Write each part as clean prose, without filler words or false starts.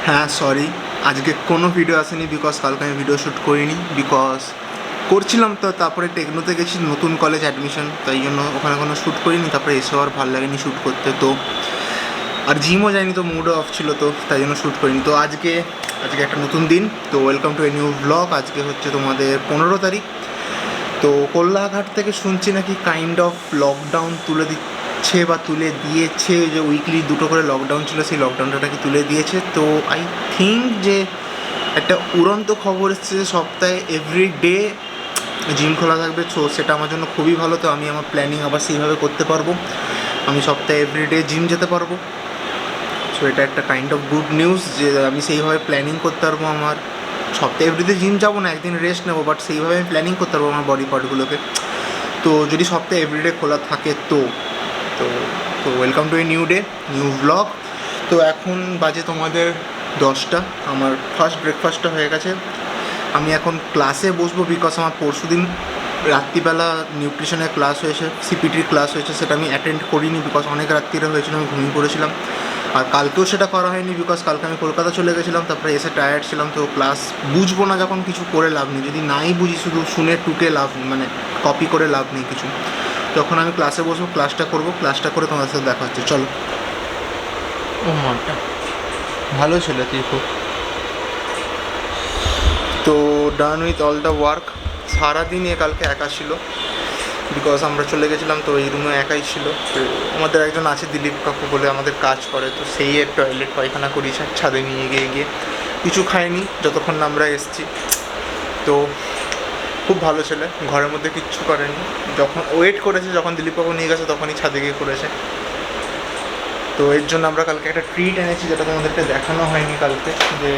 হ্যাঁ সরি, আজকে কোনো ভিডিও আসেনি বিকজ কালকে আমি ভিডিও শ্যুট করিনি। বিকজ করছিলাম তো, তারপরে টেকনোতে গেছি, নতুন কলেজ অ্যাডমিশন, তাই জন্য ওখানে কোনো শ্যুট করিনি। তারপরে এসেও আর ভালো লাগেনি শ্যুট করতে, তো আর জিমও যায়নি, তো মুডও অফ ছিল, তো তাই জন্য শ্যুট করিনি। তো আজকে একটা নতুন দিন, তো welcome to a new blog. আজকে হচ্ছে তোমাদের 15 তারিখ। তো কোল্লাঘাট থেকে শুনছি নাকি কাইন্ড অফ লকডাউন তুলে দিচ্ছে বা তুলে দিয়েছে, যে উইকলি 2টো করে লকডাউন ছিল, সেই লকডাউনটা নাকি তুলে দিয়েছে। তো আই থিঙ্ক যে একটা উড়ন্ত খবর এসছে যে সপ্তাহে এভরিডে জিম খোলা থাকবে। সো সেটা আমার জন্য খুবই ভালো। তো আমি আমার প্ল্যানিং আবার সেইভাবে করতে পারবো, আমি সপ্তাহে এভরিডে জিম যেতে পারবো। সো এটা একটা কাইন্ড অফ গুড নিউজ যে আমি সেইভাবে প্ল্যানিং করতে পারবো। আমার সপ্তাহে এভরিডে জিম যাবো না, একদিন রেস্ট নেবো, বাট সেইভাবে আমি প্ল্যানিং করতে পারবো আমার বডি পার্টগুলোকে। তো যদি সপ্তাহে এভরিডে খোলা থাকে তো তো তো welcome to a new day, new blog. তো এখন বাজে তোমাদের 10টা। আমার ফার্স্ট ব্রেকফাস্টটা হয়ে গেছে। আমি এখন ক্লাসে বসবো বিকজ আমার পরশুদিন রাত্রিবেলা নিউট্রিশনের ক্লাস হয়েছে, সিপিটির ক্লাস হয়েছে, সেটা আমি অ্যাটেন্ড করিনি বিকজ অনেক রাত্রিরে হয়েছিল, আমি ঘুমিয়ে পড়েছিলাম। আর কালকেও সেটা করা হয়নি বিকজ কালকে আমি কলকাতা চলে গেছিলাম, তারপরে এসে টায়ার্ড ছিলাম। তো ক্লাস বুঝবো না যখন, কিছু করে লাভ নেই। যদি নাই বুঝি, শুধু শুনে টুকে লাভ নেই, মানে কপি করে লাভ নেই কিছু। তখন আমি ক্লাসে বসবো, ক্লাসটা করবো, ক্লাসটা করে তোমাদের সাথে দেখা হচ্ছে। চলো। ও মাটা ভালো ছিল তুই খুব। তো done with all the work. সারাদিন কালকে একা ছিল বিকজ আমরা চলে গেছিলাম, তো এই রুমে একাই ছিল। তো আমাদের একজন আছে দিলীপ কাকু বলে, আমাদের কাজ করে, তো সেই টয়লেট পায়খানা করি ছাদে নিয়ে গিয়ে গিয়ে কিছু খাইনি যতক্ষণ না আমরা এসেছি। তো খুব ভালো ছেলে, ঘরের মধ্যে কিচ্ছু করেনি। যখন ওয়েট করেছে, যখন দিলীপ কাকু নিয়ে গেছে তখনই ছাদে গিয়ে করেছে। তো এর জন্য আমরা কালকে একটা ট্রিট এনেছি, যেটা তোমাদেরকে দেখানো হয়নি কালকে, যে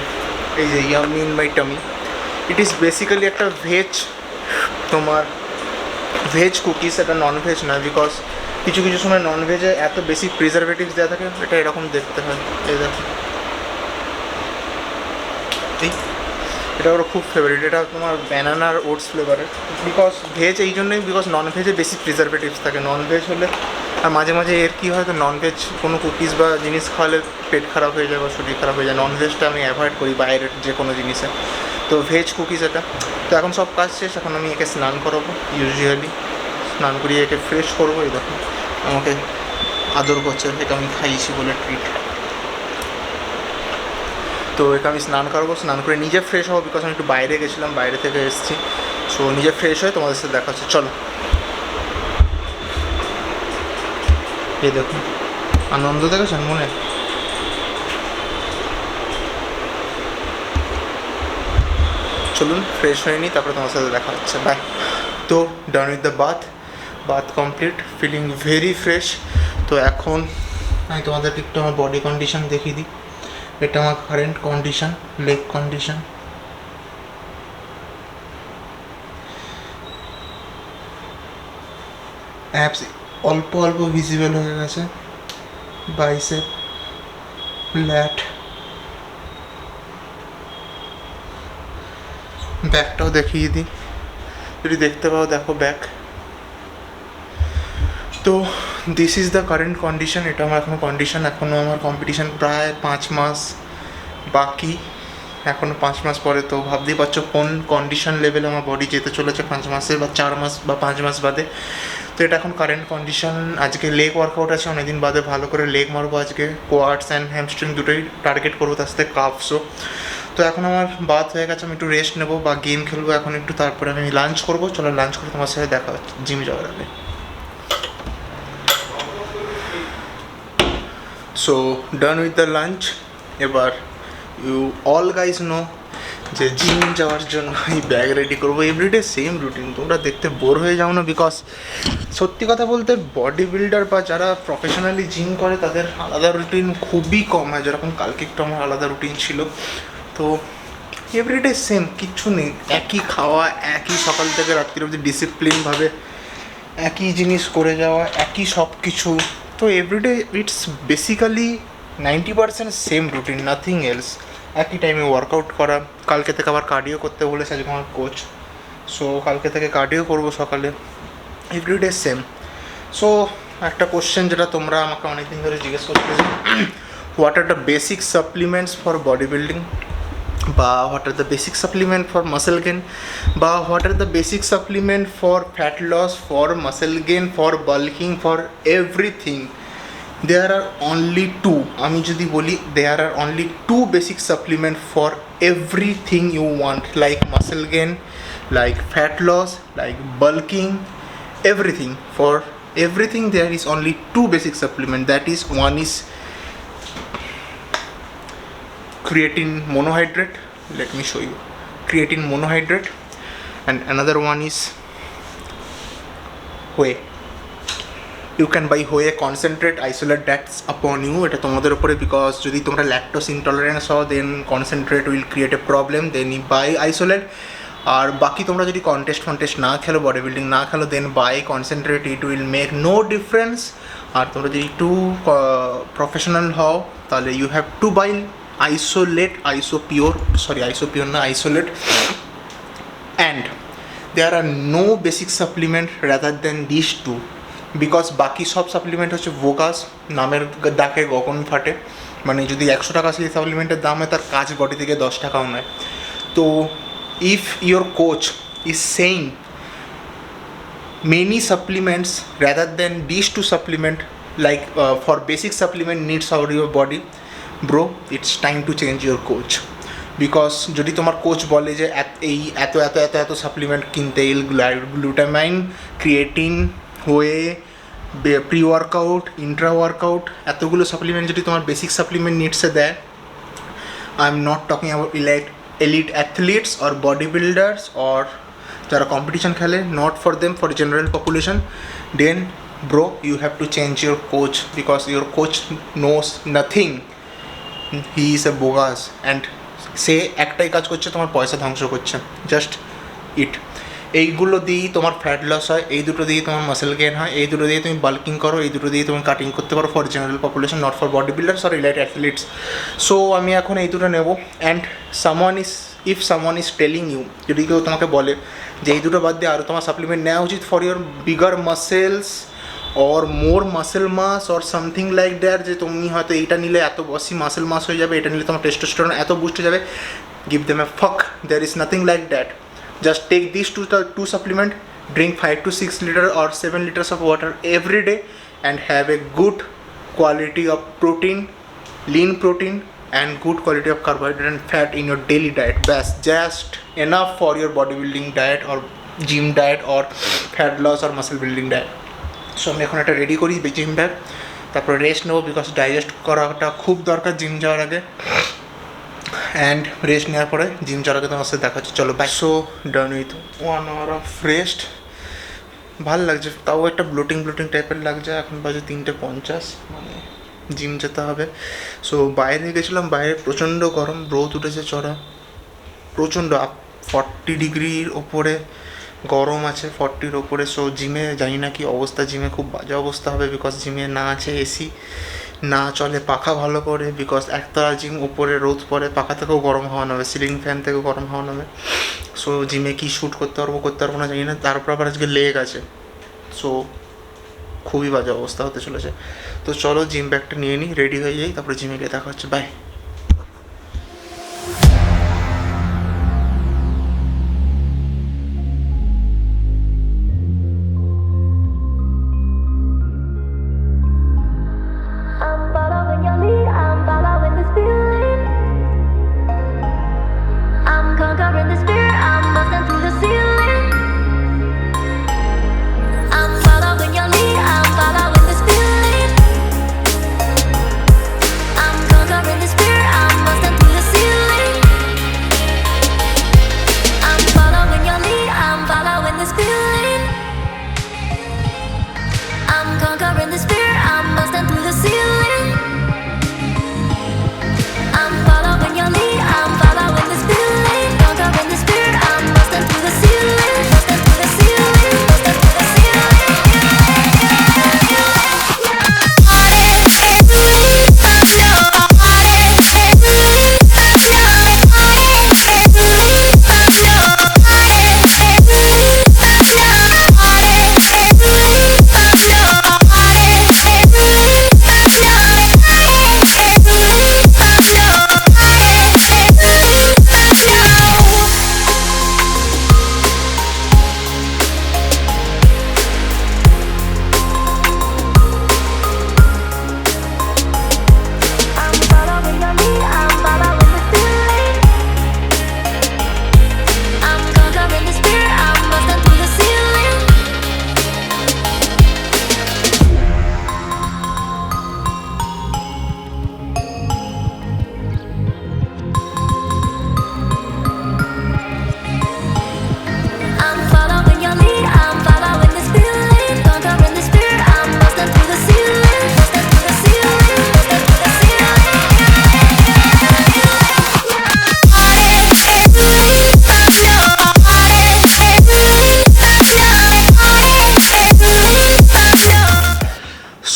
এই যে yummy in my tummy. It is basically একটা ভেজ, তোমার ভেজ কুকিজ, এটা নন ভেজ নয়। বিকজ কিছু কিছু সময় নন ভেজে এত বেশি প্রিজারভেটিভস দেওয়া থাকে, এটা এরকম দেখতে হয়। এই দেখো, এই এটা ওর খুব ফেভারিট। এটা তোমার ব্যানানার ওটস ফ্লেভারের। বিকজ ভেজ এই জন্যই, বিকজ নন ভেজে বেশি প্রিজারভেটিভস থাকে। নন ভেজ হলে আর মাঝে মাঝে এর কী হয়, তো নন ভেজ কোনো কুকিজ বা জিনিস খাওয়ালে পেট খারাপ হয়ে যায় বা শরীর খারাপ হয়ে যায়। নন ভেজটা আমি অ্যাভয়েড করি বাইরের যে কোনো জিনিসে। তো ভেজ কুকিজ এটা। তো এখন সব কাজ শেষ, এখন আমি একে স্নান করাবো। ইউজুয়ালি স্নান করিয়ে একে ফ্রেশ করবো। এই দেখো আমাকে আদর করছে, একে আমি খাইয়েছি বলে ট্রিট। তো একে আমি স্নান করাবো, স্নান করে নিজে ফ্রেশ হবো বিকজ আমি একটু বাইরে গেছিলাম, বাইরে থেকে এসেছি। সো নিজে ফ্রেশ হয়ে তোমাদের সাথে দেখা হচ্ছে। চলো। এই দেখুন আনন্দ দেখেছেন মনে। চলুন ফ্রেশ হয়ে নিই, তারপরে তোমার সাথে দেখা হচ্ছে। বাই। তো done with the bath complete, feeling very fresh. তো এখন আমি তোমাদেরকে একটু আমার বডি কন্ডিশন দেখিয়ে দিই। এটা আমার current condition, leg condition. Apps অল্প অল্প ভিজিবল হয়ে গেছে, বাইসেপ, ল্যাট, ব্যাকটাও দেখিয়ে দিই, যদি দেখতে পাও দেখো ব্যাক। তো this is the current condition. এটা আমার এখনও কন্ডিশন। এখনও আমার কম্পিটিশান প্রায় 5 মাস বাকি, এখনও 5 মাস পরে। তো ভাবতেই পারছো কোন কন্ডিশন লেভেলে আমার বডি যেতে চলেছে 5 মাসে বা 4 মাস বা 5 মাস বাদে। তো এটা এখন কারেন্ট কন্ডিশন। আজকে লেগ ওয়ার্কআউট আছে, অনেকদিন বাদে ভালো করে লেগ মারবো আজকে। কোয়াডস অ্যান্ড হ্যামস্ট্রিং দুটোই টার্গেট করবো, তার সাথে কাফসও। তো এখন আমার বাদ হয়ে গেছে, আমি একটু রেস্ট নেবো বা গেম খেলবো এখন একটু, তারপরে আমি লাঞ্চ করবো। চলো লাঞ্চ করে তোমার সাথে দেখা হচ্ছে জিম যাওয়ার আগে। So done with the lunch. এবার ইউ অল গাইজ নো যে জিম যাওয়ার জন্য এই ব্যাগ রেডি করবো। এভরিডে সেম রুটিন, তোমরা দেখতে বোর হয়ে যাও না? বিকজ সত্যি কথা বলতে বডি বিল্ডার বা যারা প্রফেশনালি জিম করে তাদের আলাদা রুটিন খুবই কম হয়, যেরকম কালকে একটু আমার আলাদা রুটিন ছিল। তো এভরিডে সেম, কিচ্ছু নেই, একই খাওয়া, একই সকাল থেকে রাত্রি অবধি ডিসিপ্লিনভাবে একই জিনিস করে যাওয়া, একই সব কিছু। তো everyday it's basically 90% same routine, nothing else. একই টাইমে ওয়ার্কআউট করা। কালকে থেকে আবার কার্ডিও করতে বলেছে আজকে আমার কোচ। সো কালকে থেকে কার্ডিও করবো সকালে। Everyday same. সো একটা কোশ্চেন যেটা তোমরা আমাকে অনেকদিন ধরে জিজ্ঞেস করছো, what are the basic supplements for bodybuilding, বা what are the basic supplement for muscle gain, বা what are the basic supplement for fat loss, for muscle gain, for bulking, for everything. There are only two, আমি যদি বলি there are only two basic supplement for everything you want, like muscle gain, like fat loss, like bulking, everything. For everything there is only two basic supplement. That is, one is creatine monohydrate. Let me show you creatine monohydrate, and another one is whey. You can buy whey concentrate isolate, that's upon you, এটা তোমাদের উপরে, because যদি তোমরা lactose intolerance হও then concentrate will create a problem, then you buy isolate. আর বাকি তোমরা যদি কন্টেস্ট না খেলো, বডি বিল্ডিং না খেলো, then buy concentrate, it will make no difference. আর তোমরা যদি একটু প্রফেশনাল হও তাহলে you have to buy isolate, isopure na isolate. And there are no basic supplement rather than these two, because বাকি সব সাপ্লিমেন্ট হচ্ছে বোগাস, নামের ডাকে গগন ফাটে। মানে যদি 100 টাকা সেই সাপ্লিমেন্টের দাম হয়, তার কাজ বডি থেকে 10 টাকাও নয়। তো if your coach is saying many supplements rather than these two supplement, like for basic supplement needs of your body, bro, it's time to change your coach. Because যদি তোমার কোচ বলে যে এই এত এত এত এত সাপ্লিমেন্ট কিনতে, glutamine, creatine, whey, pre workout, intra workout, এতগুলো সাপ্লিমেন্ট যদি তোমার বেসিক সাপ্লিমেন্ট নিডসে দেয়, I am not talking about elite athletes or bodybuilders or যারা কম্পিটিশন খেলে, not for them, for general population, then bro you have to change your coach, because your coach knows nothing, he is a bogus, and সে একটাই কাজ করছে, তোমার পয়সা ধ্বংস করছে, জাস্ট ইট। এইগুলো দিয়েই তোমার ফ্যাট লস হয়, এই দুটো দিয়েই তোমার মাসেল গেন হয়, এই দুটো দিয়ে তুমি বাল্কিং করো, এই দুটো দিয়ে তুমি কাটিং করতে পারো, for general population, not for body builders or elite athletes. So আমি এখন এই দুটো নেবো। And if someone is telling you, যদি কেউ তোমাকে বলে যে এই দুটো বাদ দিয়ে আরও তোমার সাপ্লিমেন্ট নেওয়া উচিত for your bigger muscles or more muscle mass or something like that, যে তুমি হয়তো এইটা নিলে এত বেশি মাসেল মাস হয়ে যাবে, এটা নিলে তোমার টেস্টোস্টেরন এত বুস্ট হয়ে যাবে, give them a fuck, there is nothing like that. Just take these two supplement, drink 5 to 6 liters or 7 liters of water every day, and have a good quality of protein, lean protein, and good quality of carbohydrate and fat in your daily diet. Bas, just enough for your bodybuilding diet or gym diet or fat loss or muscle building diet. So আমি এখন একটা ready করি gym bag, তারপর rest নেবো, because digest করাটা খুব দরকার gym যাওয়ার আগে। অ্যান্ড রেস্ট নেওয়ার পরে জিম যাওয়ার আগে তোমার সাথে দেখা হচ্ছে, চলো bye. So done with 1 hour of rest, ভালো লাগছে, তাও একটা ব্লোটিং টাইপের লাগছে। এখন বাজে 3:50, মানে জিম যেতে হবে। সো বাইরে গেছিলাম, বাইরে প্রচণ্ড গরম, রোদ উঠেছে চড়া, প্রচণ্ড 40 ডিগ্রির ওপরে গরম আছে, 40-র ওপরে। সো জিমে জানি না কি অবস্থা, জিমে খুব বাজে অবস্থা হবে, বিকজ জিমে না আছে এসি, না চলে পাখা ভালো করে, বিকজ একতলা জিম, উপরে রোদ পড়ে, পাখা থেকেও গরম হাওয়া নেবে, সিলিং ফ্যান থেকেও গরম হাওয়া নেবে। সো জিমে কি শ্যুট করতে পারবো না জানি না। তারপর আবার আজকে লেগ আছে, সো খুবই বাজে অবস্থা হতে চলেছে। তো চলো জিম ব্যাগটা নিয়ে নিই, রেডি হয়ে যাই, তারপরে জিমে গিয়ে দেখা হচ্ছে, bye. Conquering this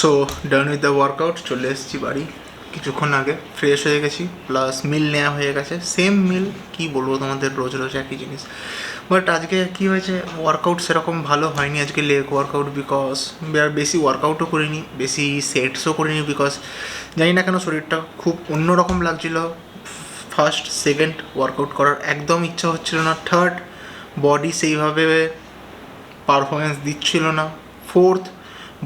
so done with the workout, চলে এসেছি বাড়ি কিছুক্ষণ আগে, ফ্রেশ হয়ে গেছি, প্লাস মিল নেওয়া হয়ে গেছে, সেম মিল, কি বলবো তোমাদের, রোজ রোজ একই জিনিস। বাট আজকে কী হয়েছে, ওয়ার্কআউট সেরকম ভালো হয়নি আজকে, লেগ ওয়ার্কআউট, বিকজ বেশি ওয়ার্কআউটও করিনি, বেশি সেটসও করিনি, বিকজ জানি না কেন শরীরটা খুব অন্যরকম লাগছিল। ফার্স্ট সেকেন্ড ওয়ার্কআউট করার একদম ইচ্ছা হচ্ছিল না, থার্ড বডি সেইভাবে পারফরমেন্স দিচ্ছিল না, ফোর্থ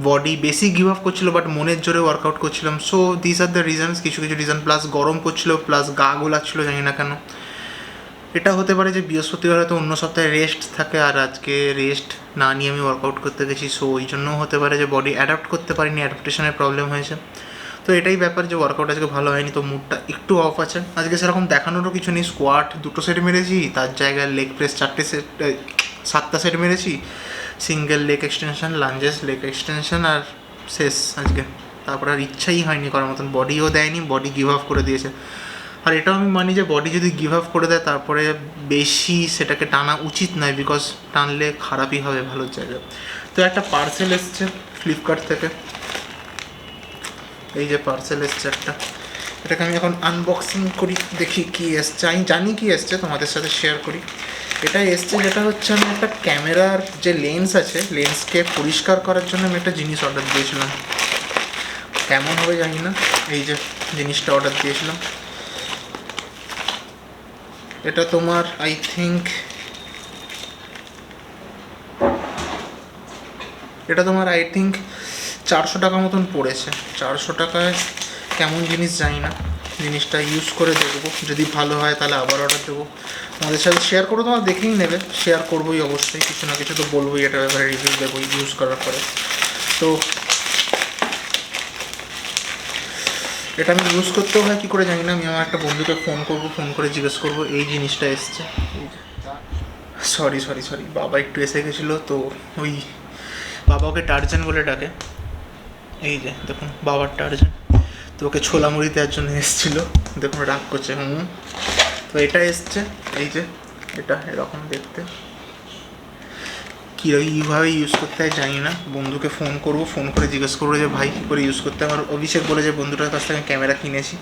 বডি বেশি গিভ আপ করছিল বাট মনের জোরে ওয়ার্কআউট করছিলাম। So this are the reasons, কিছু কিছু রিজন, প্লাস গরম করছিল, প্লাস গা গোলাচ্ছিল, জানি না কেন। এটা হতে পারে যে বৃহস্পতিবার হয়তো অন্য সপ্তাহে রেস্ট থাকে আর আজকে রেস্ট না নিয়ে আমি ওয়ার্কআউট করতে গেছি, সো ওই জন্যও হতে পারে যে বডি অ্যাডাপ্ট করতে পারিনি, অ্যাডাপ্টেশনের প্রবলেম হয়েছে। তো এটাই ব্যাপার যে ওয়ার্কআউট আজকে ভালো হয়নি, তো মুডটা একটু অফ আছে। আজকে সেরকম দেখানোরও কিছু নেই, স্কোয়াট 2টো সেট মেরেছি, তার জায়গায় লেগ প্রেস 7টা সেট মেরেছি, single leg extension, lunges, leg extension, আর শেষ আজকে। তারপর আর ইচ্ছাই হয়নি করার মতন, বডিও দেয়নি, বডি গিভ আপ করে দিয়েছে। আর এটাও আমি মানি যে বডি যদি গিভ আপ করে দেয় তারপরে বেশি সেটাকে টানা উচিত নয়, বিকজ টানলে খারাপই হবে ভালোর জায়গায়। তো একটা পার্সেল এসছে ফ্লিপকার্ট থেকে, এই যে পার্সেল এসছে একটা, এটাকে আমি এখন আনবক্সিং করি, দেখি কী এসছে। আমি জানি কী এসছে, তোমাদের সাথে শেয়ার করি। এটা এসছে যেটা হচ্ছে, আমি একটা ক্যামেরার যে লেন্স আছে, লেন্সকে পরিষ্কার করার জন্য আমি একটা জিনিস অর্ডার দিয়েছিলাম, কেমন হবে জানি না। এই যে জিনিসটা অর্ডার দিয়েছিলাম, এটা তোমার আই থিঙ্ক 400 টাকা মতন পড়েছে। 400 টাকায় কেমন জিনিস জানি না, জিনিসটা ইউজ করে দেখবো, যদি ভালো হয় তাহলে আবার অর্ডার দেবো, তোমাদের সাথে শেয়ার করবো, তোমরা দেখেই নেবে, শেয়ার করবোই অবশ্যই, কিছু না কিছু তো বলবোই, এটার ব্যাপারে রিভিউ দেবো ইউজ করার পরে। তো এটা আমি ইউজ করতেও হয় কী করে জানি না, আমি আমার একটা বন্ধুকে ফোন করবো, ফোন করে জিজ্ঞেস করবো এই জিনিসটা এসছে। সরি, বাবা একটু এসে গেছিলো, তো ওই বাবাকে টার্জান বলে ডাকে, এই যে দেখুন বাবার টার্জান, তো ওকে ছোলা মুড়ি দেওয়ার জন্য এসেছিলো, দেখুন রাগ করছে। তো এটা এসছে, এই যে এটা এরকম দেখতে, কীভাবে ইউজ করতে হয় জানি না, বন্ধুকে ফোন করবো, ফোন করে জিজ্ঞেস করবো যে ভাই কী করে ইউজ করতে হয়। আমার অভিষেক বলে যে বন্ধুটার কাছ থেকে ক্যামেরা কিনেছি।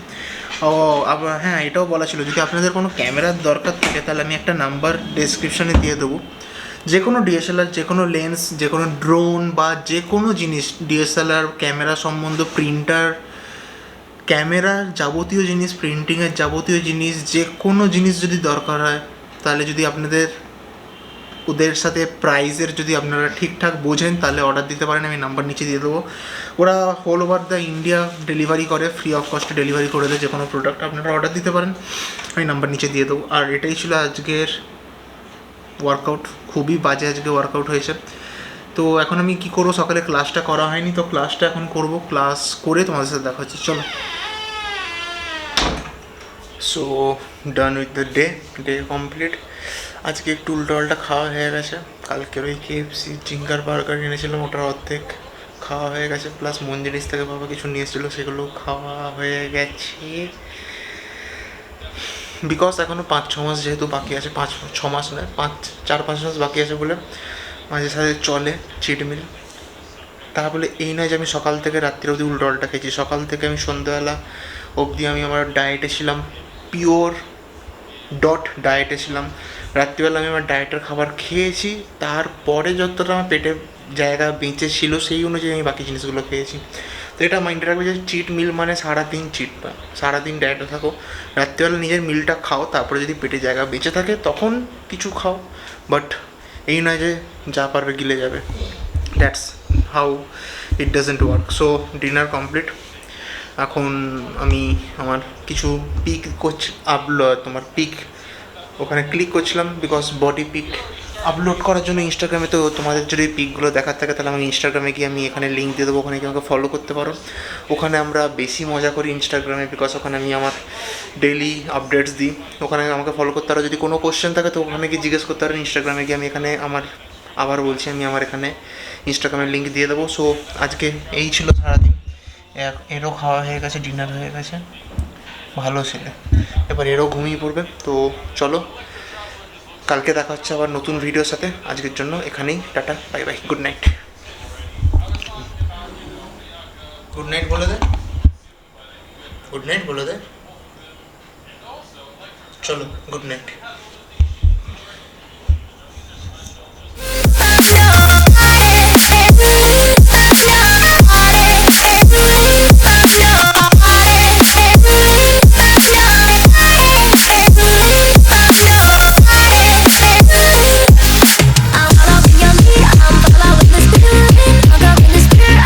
ও আবার হ্যাঁ, এটাও বলা ছিল, যদি আপনাদের কোনো ক্যামেরার দরকার থাকে তাহলে আমি একটা নাম্বার ডেসক্রিপশানে দিয়ে দেবো, যে কোনো ডিএসএলআর, যে কোনো লেন্স, যে কোনো ড্রোন বা যে কোনো জিনিস, ডিএসএলআর ক্যামেরা সম্বন্ধ, প্রিন্টার, ক্যামেরার যাবতীয় জিনিস, প্রিন্টিংয়ের যাবতীয় জিনিস, যে কোনো জিনিস যদি দরকার হয়, তাহলে যদি আপনাদের ওদের সাথে প্রাইসের যদি আপনারা ঠিকঠাক বোঝেন তাহলে অর্ডার দিতে পারেন, আমি নাম্বার নিচে দিয়ে দেবো। ওরা whole over the India delivery করে, ফ্রি অফ কস্টে ডেলিভারি করে দেয় যে কোনো প্রোডাক্ট, আপনারা অর্ডার দিতে পারেন, আমি নাম্বার নিচে দিয়ে দেবো। আর এটাই ছিল আজকের ওয়ার্কআউট, খুবই বাজে আজকে ওয়ার্কআউট হয়েছে। তো এখন আমি কী করবো, সকালে ক্লাসটা করা হয়নি, তো ক্লাসটা এখন করবো, ক্লাস করে তোমাদের সাথে দেখা হচ্ছে, চলো। So done with the day complete. আজকে একটু উল্টোপাল্টা খাওয়া হয়ে গেছে, কালকের ওই KFC জিঙ্গার বার্গার এনেছিলাম, ওটার অর্ধেক খাওয়া হয়ে গেছে, প্লাস মঞ্জিনিস থেকে বাবা কিছু নিয়ে এসেছিলো, সেগুলো খাওয়া হয়ে গেছে। বিকজ এখনও 5-6 মাস যেহেতু বাকি আছে, 5-6 মাস নয়, 4-5 মাস বাকি আছে বলে মাঝে সাঝে চলে চিট মিল। তা বলে এই নয় যে আমি সকাল থেকে রাত্রি অবধি উল্টোপাল্টা খেয়েছি, সকাল থেকে আমি সন্ধ্যাবেলা অবধি আমি আমার ডায়েটে ছিলাম, পিওর ডায়েটে ছিলাম। রাত্রিবেলা আমি আমার ডায়েটের খাবার খেয়েছি, তারপরে যতটা আমার পেটে জায়গা বেঁচে ছিল সেই অনুযায়ী আমি বাকি জিনিসগুলো খেয়েছি। তো এটা মাইন্ডে রাখবে যে চিট মিল মানে সারাদিন চিট পায়, সারাদিন ডায়েটে থাকো, রাত্রিবেলা নিজের মিলটা খাও, তারপরে যদি পেটে জায়গা বেঁচে থাকে তখন কিছু খাও, বাট এই নয় যে যা পারবে গিলে যাবে, that's how it doesn't work. So dinner complete, এখন আমি আমার কিছু পিক তোমার পিক ওখানে ক্লিক করছিলাম, বিকজ বডি পিক আপলোড করার জন্য ইনস্টাগ্রামে। তো তোমাদের যদি পিকগুলো দেখার থাকে তাহলে আমি ইনস্টাগ্রামে গিয়ে আমি এখানে লিঙ্ক দিয়ে দেবো, ওখানে গিয়ে আমাকে ফলো করতে পারো। ওখানে আমরা বেশি মজা করি ইনস্টাগ্রামে, বিকজ ওখানে আমি আমার ডেইলি আপডেটস দিই, ওখানে আমাকে ফলো করতে পারো। যদি কোনো কোশ্চেন থাকে তো ওখানে গিয়ে জিজ্ঞেস করতে পারো ইনস্টাগ্রামে গিয়ে, আমি এখানে আবার বলছি আমি আমার এখানে ইনস্টাগ্রামের লিঙ্ক দিয়ে দেবো। সো আজকে এই ছিল সারাদিন, এরও খাওয়া হয়ে গেছে, ডিনার হয়ে গেছে, ভালো ছিল। এবার এরও ঘুমিয়ে পড়বে। তো চলো, কালকে দেখা হচ্ছে আবার নতুন ভিডিওর সাথে। আজকের জন্য এখানেই tata, bye bye, good night. Good night বলে দে, গুড নাইট বলে দে, চলো গুড নাইট।